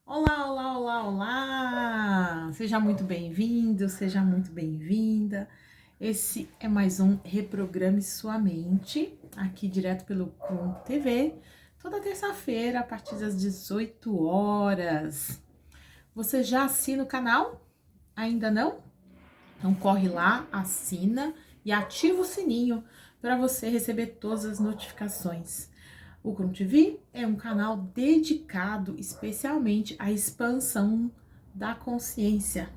Olá, olá, olá, olá! Seja muito bem-vindo, seja muito bem-vinda. Esse é mais um Reprograme Sua Mente, aqui direto pelo Crum TV, toda terça-feira, a partir das 18 horas. Você já assina o canal? Ainda não? Então corre lá, assina e ativa o sininho para você receber todas as notificações. O Crum TV é um canal dedicado especialmente à expansão da consciência.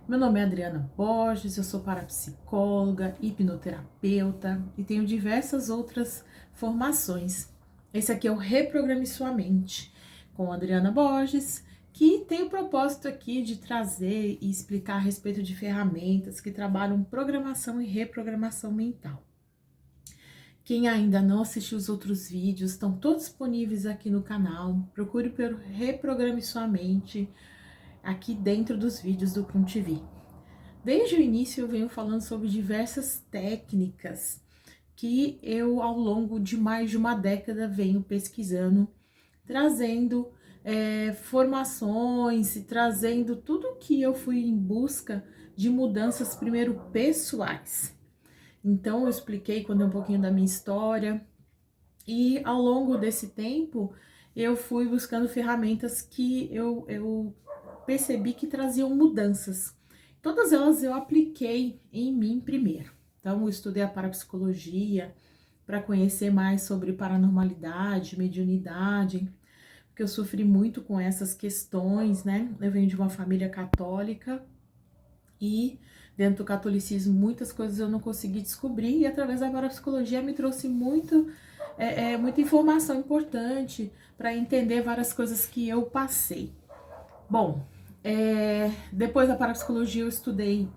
Meu nome é Adriana Borges, eu sou parapsicóloga, hipnoterapeuta e tenho diversas outras formações. Esse aqui é o Reprograme Sua Mente, com Adriana Borges, que tem o propósito aqui de trazer e explicar a respeito de ferramentas que trabalham programação e reprogramação mental. Quem ainda não assistiu os outros vídeos, estão todos disponíveis aqui no canal. Procure pelo Reprograme Sua Mente, aqui dentro dos vídeos do Crum TV. Desde o início eu venho falando sobre diversas técnicas que eu, ao longo de mais de uma década, venho pesquisando, trazendo formações e trazendo tudo que eu fui em busca de mudanças, primeiro pessoais. Então, eu expliquei quando um pouquinho da minha história, e ao longo desse tempo eu fui buscando ferramentas que eu percebi que traziam mudanças. Todas elas eu apliquei em mim primeiro. Então, eu estudei a parapsicologia para conhecer mais sobre paranormalidade, mediunidade, porque eu sofri muito com essas questões, né? Eu venho de uma família católica e dentro do catolicismo muitas coisas eu não consegui descobrir, e através da parapsicologia me trouxe muita informação importante para entender várias coisas que eu passei. Bom, depois da parapsicologia eu estudei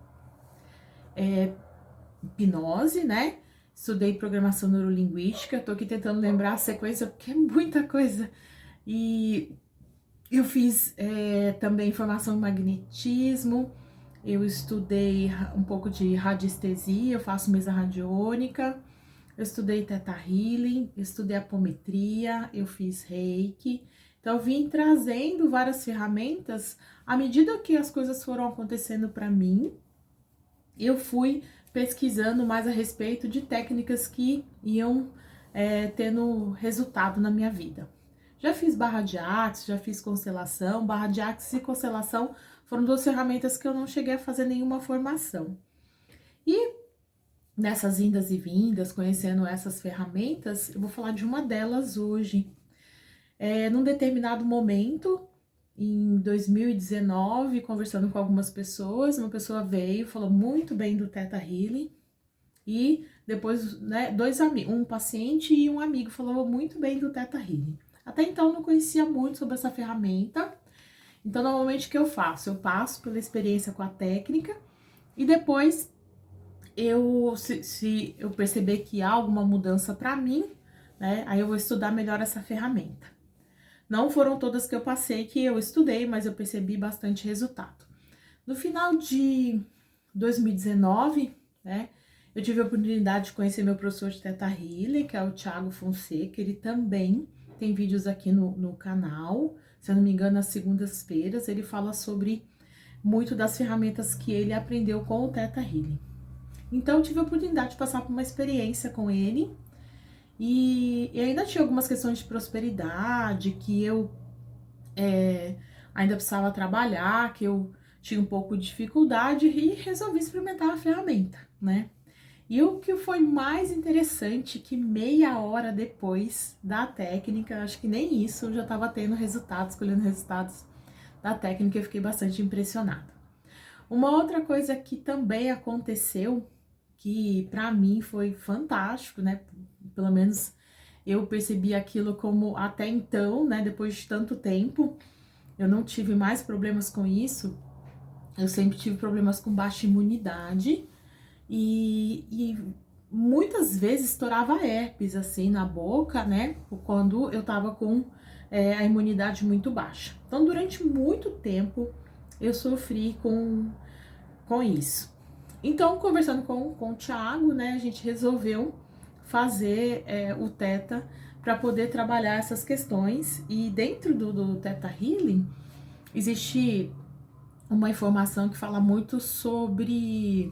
hipnose, né? Estudei programação neurolinguística, tô aqui tentando lembrar a sequência porque é muita coisa. E eu fiz também formação em magnetismo, eu estudei um pouco de radiestesia, eu faço mesa radiônica, eu estudei Theta Healing, eu estudei apometria, eu fiz Reiki. Então, eu vim trazendo várias ferramentas à medida que as coisas foram acontecendo para mim. Eu fui pesquisando mais a respeito de técnicas que iam tendo resultado na minha vida. Já fiz barra de axis, já fiz constelação. Barra de axis e constelação foram duas ferramentas que eu não cheguei a fazer nenhuma formação. E nessas indas e vindas, conhecendo essas ferramentas, eu vou falar de uma delas hoje. Num determinado momento, em 2019, conversando com algumas pessoas, uma pessoa veio, falou muito bem do Theta Healing, e depois, né, dois amigos, um paciente e um amigo falou muito bem do Theta Healing. Até então eu não conhecia muito sobre essa ferramenta. Então, normalmente o que eu faço? Eu passo pela experiência com a técnica e depois se eu perceber que há alguma mudança para mim, né, aí eu vou estudar melhor essa ferramenta. Não foram todas que eu passei que eu estudei, mas eu percebi bastante resultado. No final de 2019, né, eu tive a oportunidade de conhecer meu professor de Theta Healing, que é o Thiago Fonseca. Ele também tem vídeos aqui no canal, se eu não me engano, às segundas-feiras. Ele fala sobre muito das ferramentas que ele aprendeu com o Theta Healing. Então, eu tive a oportunidade de passar por uma experiência com ele, e ainda tinha algumas questões de prosperidade que eu ainda precisava trabalhar, que eu tinha um pouco de dificuldade, e resolvi experimentar a ferramenta, né? E o que foi mais interessante, que meia hora depois da técnica, acho que nem isso, eu já estava tendo resultados, colhendo resultados da técnica, eu fiquei bastante impressionada. Uma outra coisa que também aconteceu, que para mim foi fantástico, né? Pelo menos eu percebi aquilo como até então, né? Depois de tanto tempo, eu não tive mais problemas com isso. Eu sempre tive problemas com baixa imunidade e muitas vezes estourava herpes assim na boca, né? Quando eu tava com a imunidade muito baixa. Então, durante muito tempo eu sofri com isso. Então, conversando com o Thiago, né, a gente resolveu fazer o Theta para poder trabalhar essas questões. E dentro do Theta Healing existe uma informação que fala muito sobre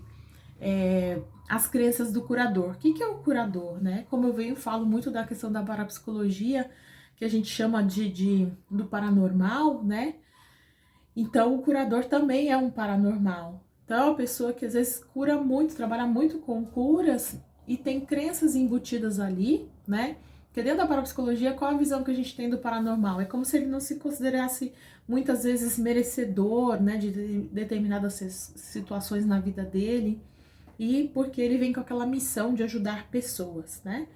as crenças do curador. O que é o curador, né? Como eu falo muito da questão da parapsicologia, que a gente chama do paranormal, né? Então, o curador também é um paranormal. Então, é uma pessoa que às vezes cura muito, trabalha muito com curas e tem crenças embutidas ali, né? Porque dentro da parapsicologia, qual a visão que a gente tem do paranormal? É como se ele não se considerasse muitas vezes merecedor, né, de determinadas situações na vida dele, e porque ele vem com aquela missão de ajudar pessoas, né?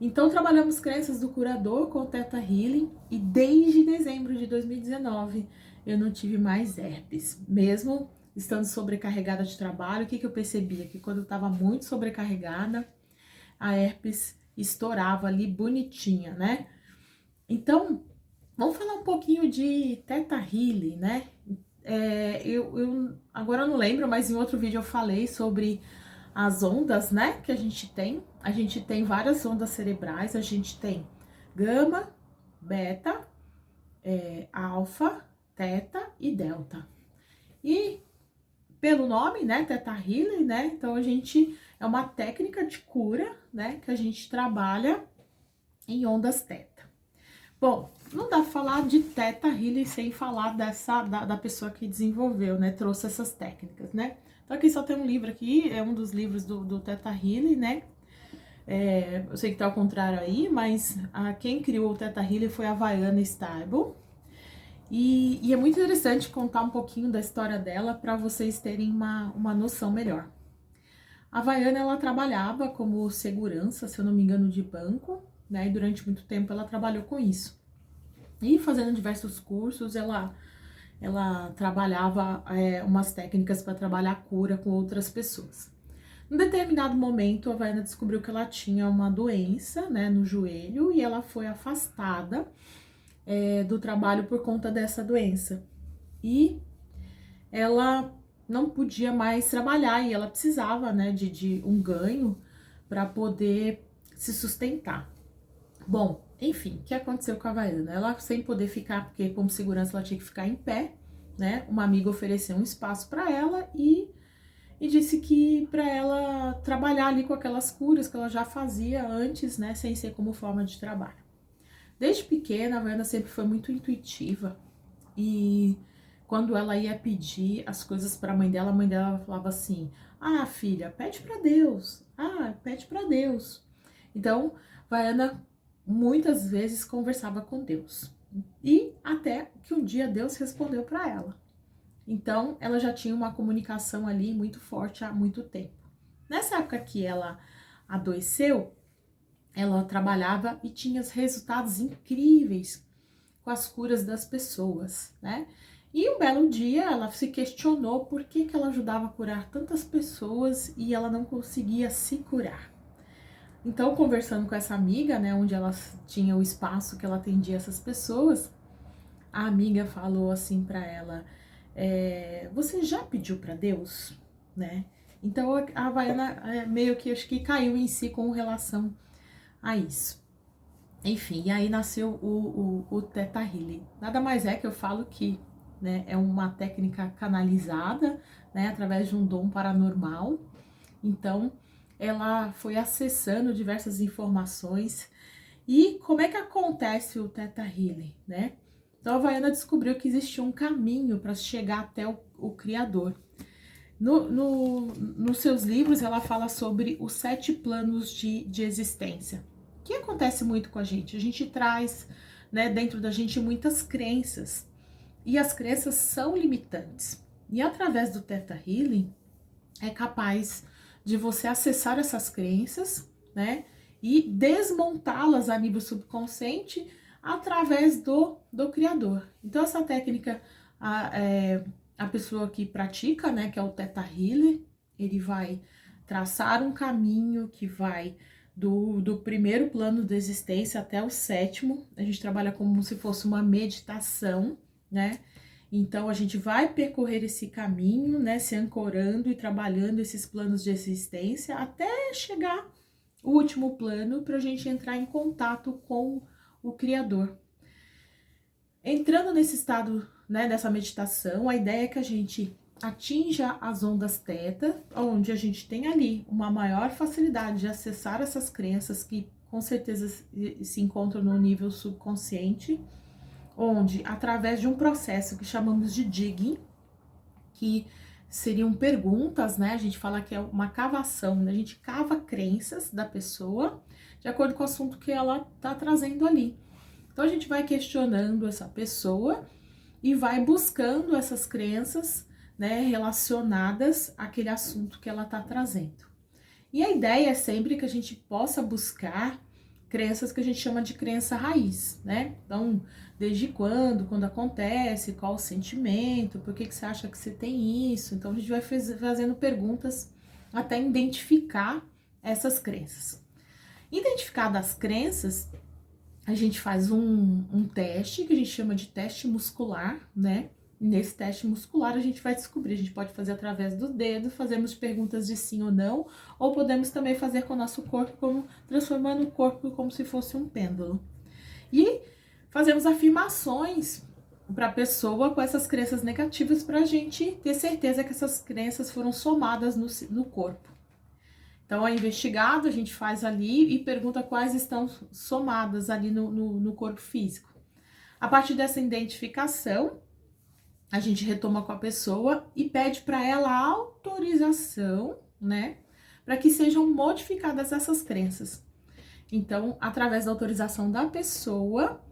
Então, trabalhamos crenças do curador com o Theta Healing e desde dezembro de 2019 eu não tive mais herpes. Mesmo estando sobrecarregada de trabalho, o que eu percebia? Que quando eu estava muito sobrecarregada, a herpes estourava ali bonitinha, né? Então, vamos falar um pouquinho de Theta Healing, né? Agora eu não lembro, mas em outro vídeo eu falei sobre as ondas, né, que a gente tem. A gente tem várias ondas cerebrais, a gente tem gama, beta, alfa, teta e delta. E pelo nome, né, Theta Healing, né, então a gente é uma técnica de cura, né, que a gente trabalha em ondas teta. Bom, não dá pra falar de Theta Healing sem falar da pessoa que desenvolveu, né, trouxe essas técnicas, né. Então aqui só tem um livro aqui, é um dos livros do Theta Healing, né. Eu sei que tá ao contrário aí, mas quem criou o Theta Healing foi a Vaiana Stable. E é muito interessante contar um pouquinho da história dela para vocês terem uma noção melhor. A Vaiana, ela trabalhava como segurança, se eu não me engano, de banco, né? E durante muito tempo ela trabalhou com isso. E fazendo diversos cursos, ela trabalhava umas técnicas para trabalhar a cura com outras pessoas. Em determinado momento, a Vaiana descobriu que ela tinha uma doença, né, no joelho, e ela foi afastada do trabalho por conta dessa doença. E ela não podia mais trabalhar e ela precisava, né, de um ganho para poder se sustentar. Bom, enfim, o que aconteceu com a Vaiana? Ela, sem poder ficar, porque como segurança ela tinha que ficar em pé, né? Uma amiga ofereceu um espaço para ela e disse que para ela trabalhar ali com aquelas curas que ela já fazia antes, né, sem ser como forma de trabalho. Desde pequena, a Vaiana sempre foi muito intuitiva e quando ela ia pedir as coisas para a mãe dela falava assim: "Ah, filha, pede para Deus. Ah, pede para Deus". Então, Vaiana muitas vezes conversava com Deus. E até que um dia Deus respondeu para ela. Então, ela já tinha uma comunicação ali muito forte há muito tempo. Nessa época que ela adoeceu, ela trabalhava e tinha resultados incríveis com as curas das pessoas, né? E um belo dia ela se questionou por que ela ajudava a curar tantas pessoas e ela não conseguia se curar. Então, conversando com essa amiga, né, onde ela tinha o espaço que ela atendia essas pessoas, a amiga falou assim para ela: você já pediu para Deus, né? Então a Havaiana meio que acho que caiu em si com relação a isso. Enfim, e aí nasceu o Theta Healing. Nada mais é que eu falo que, né, é uma técnica canalizada, né, através de um dom paranormal. Então, ela foi acessando diversas informações. E como é que acontece o Theta Healing, né? Então, a Havaiana descobriu que existia um caminho para chegar até o Criador. Nos seus livros, ela fala sobre os 7 planos de existência. O que acontece muito com a gente? A gente traz, né, dentro da gente muitas crenças. E as crenças são limitantes. E através do Theta Healing, é capaz de você acessar essas crenças, né? E desmontá-las a nível subconsciente através do Criador. Então, essa técnica, a pessoa que pratica, né, que é o Theta Healer, ele vai traçar um caminho que vai do primeiro plano da existência até o 7º. A gente trabalha como se fosse uma meditação, né? Então, a gente vai percorrer esse caminho, né, se ancorando e trabalhando esses planos de existência até chegar o último plano para a gente entrar em contato com o Criador. Entrando nesse estado, né, dessa meditação, a ideia é que a gente atinja as ondas teta, onde a gente tem ali uma maior facilidade de acessar essas crenças que com certeza se encontram no nível subconsciente, onde através de um processo que chamamos de digging, que seriam perguntas, né? A gente fala que é uma cavação, né? A gente cava crenças da pessoa de acordo com o assunto que ela tá trazendo ali. Então a gente vai questionando essa pessoa e vai buscando essas crenças, né, relacionadas àquele assunto que ela tá trazendo. E a ideia é sempre que a gente possa buscar crenças que a gente chama de crença raiz, né? Então, desde quando acontece, qual o sentimento, por que você acha que você tem isso? Então, a gente vai fazendo perguntas até identificar essas crenças. Identificadas as crenças, a gente faz um teste que a gente chama de teste muscular, né? Nesse teste muscular a gente vai descobrir, a gente pode fazer através do dedo, fazemos perguntas de sim ou não, ou podemos também fazer com o nosso corpo, transformando o corpo como se fosse um pêndulo. E fazemos afirmações para a pessoa com essas crenças negativas para a gente ter certeza que essas crenças foram somadas no corpo. Então, é investigado, a gente faz ali e pergunta quais estão somadas ali no corpo físico. A partir dessa identificação, a gente retoma com a pessoa e pede para ela autorização, né, para que sejam modificadas essas crenças. Então, através da autorização da pessoa,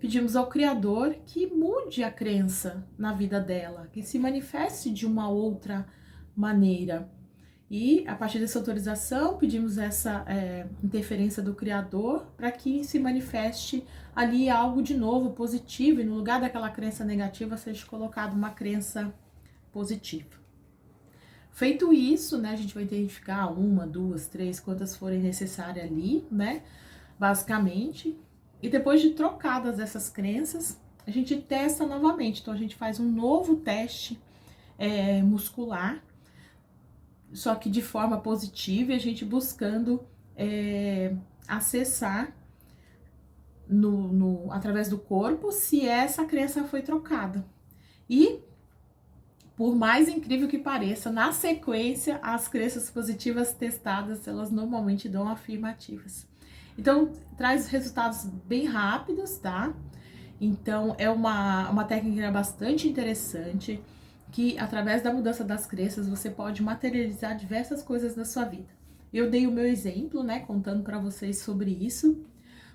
pedimos ao Criador que mude a crença na vida dela, que se manifeste de uma outra maneira. E, a partir dessa autorização, pedimos essa interferência do Criador para que se manifeste ali algo de novo, positivo, e no lugar daquela crença negativa seja colocada uma crença positiva. Feito isso, né, a gente vai identificar 1, 2, 3, quantas forem necessárias ali, né, basicamente. E depois de trocadas essas crenças, a gente testa novamente. Então, a gente faz um novo teste muscular, só que de forma positiva, e a gente buscando acessar através do corpo se essa crença foi trocada. E, por mais incrível que pareça, na sequência, as crenças positivas testadas, elas normalmente dão afirmativas. Então, traz resultados bem rápidos, tá? Então, é uma técnica bastante interessante, que através da mudança das crenças você pode materializar diversas coisas na sua vida. Eu dei o meu exemplo, né, contando para vocês sobre isso,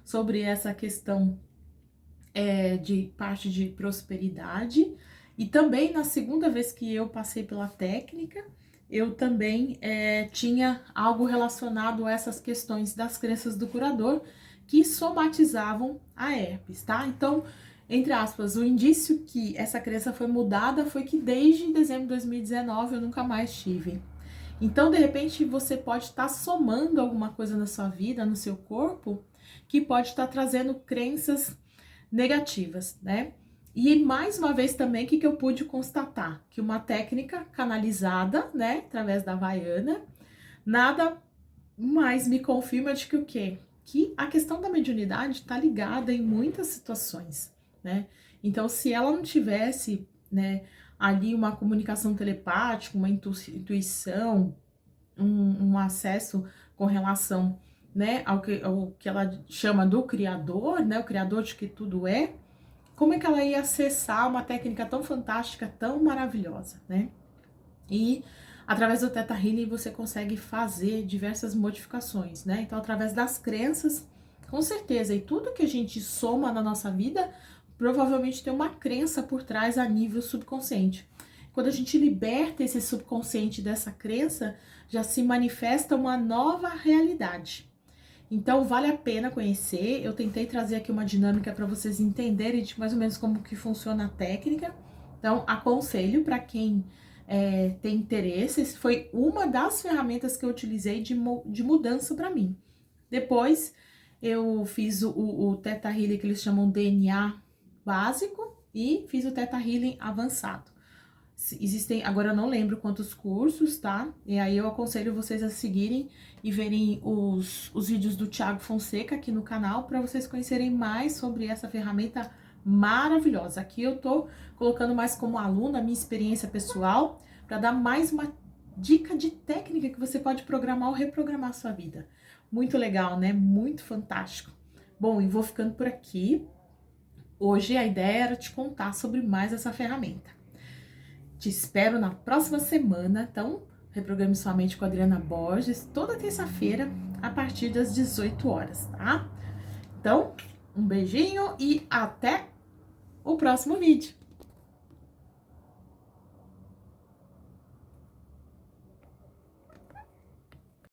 sobre essa questão de parte de prosperidade, e também na segunda vez que eu passei pela técnica, eu também tinha algo relacionado a essas questões das crenças do curador que somatizavam a herpes, tá? Então, entre aspas, o indício que essa crença foi mudada foi que desde dezembro de 2019 eu nunca mais tive. Então, de repente, você pode estar somando alguma coisa na sua vida, no seu corpo, que pode estar trazendo crenças negativas, né? E mais uma vez também, o que eu pude constatar? Que uma técnica canalizada, né, através da Havaiana, nada mais me confirma de que o quê? Que a questão da mediunidade está ligada em muitas situações, né? Então, se ela não tivesse, né, ali uma comunicação telepática, uma intuição, um acesso com relação, né, ao que ela chama do Criador, né, o Criador de que tudo é, como é que ela ia acessar uma técnica tão fantástica, tão maravilhosa, né? E através do Theta Healing você consegue fazer diversas modificações, né? Então, através das crenças, com certeza, e tudo que a gente soma na nossa vida, provavelmente tem uma crença por trás a nível subconsciente. Quando a gente liberta esse subconsciente dessa crença, já se manifesta uma nova realidade. Então, vale a pena conhecer. Eu tentei trazer aqui uma dinâmica para vocês entenderem de mais ou menos como que funciona a técnica. Então, aconselho para quem tem interesse. Essa foi uma das ferramentas que eu utilizei de mudança para mim. Depois, eu fiz o Theta Healing, que eles chamam DNA básico, e fiz o Theta Healing avançado. Existem, agora eu não lembro quantos cursos, tá? E aí eu aconselho vocês a seguirem e verem os vídeos do Thiago Fonseca aqui no canal para vocês conhecerem mais sobre essa ferramenta maravilhosa. Aqui eu tô colocando mais como aluna a minha experiência pessoal para dar mais uma dica de técnica que você pode programar ou reprogramar a sua vida. Muito legal, né? Muito fantástico. Bom, e vou ficando por aqui. Hoje a ideia era te contar sobre mais essa ferramenta. Te espero na próxima semana, então reprograme sua mente com a Adriana Borges, toda terça-feira, a partir das 18 horas, tá? Então, um beijinho e até o próximo vídeo!